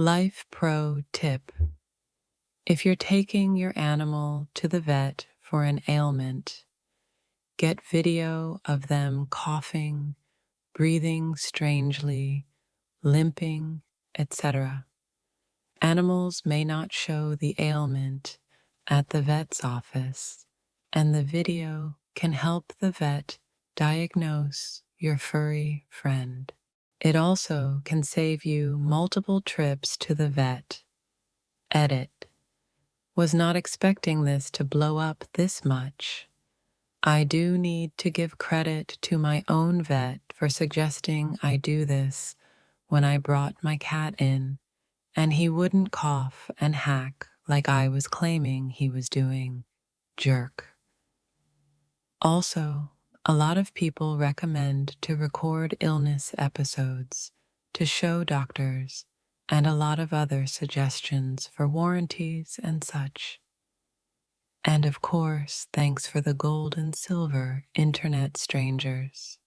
Life Pro Tip: if you're taking your animal to the vet for an ailment, get video of them coughing, breathing strangely, limping, etc. Animals may not show the ailment at the vet's office, and the video can help the vet diagnose your furry friend. It also can save you multiple trips to the vet. Edit: was not expecting this to blow up this much. I do need to give credit to my own vet for suggesting I do this when I brought my cat in, and he wouldn't cough and hack like I was claiming he was doing. Jerk. Also, a lot of people recommend to record illness episodes to show doctors, and a lot of other suggestions for warranties and such. And of course, thanks for the gold and silver internet strangers.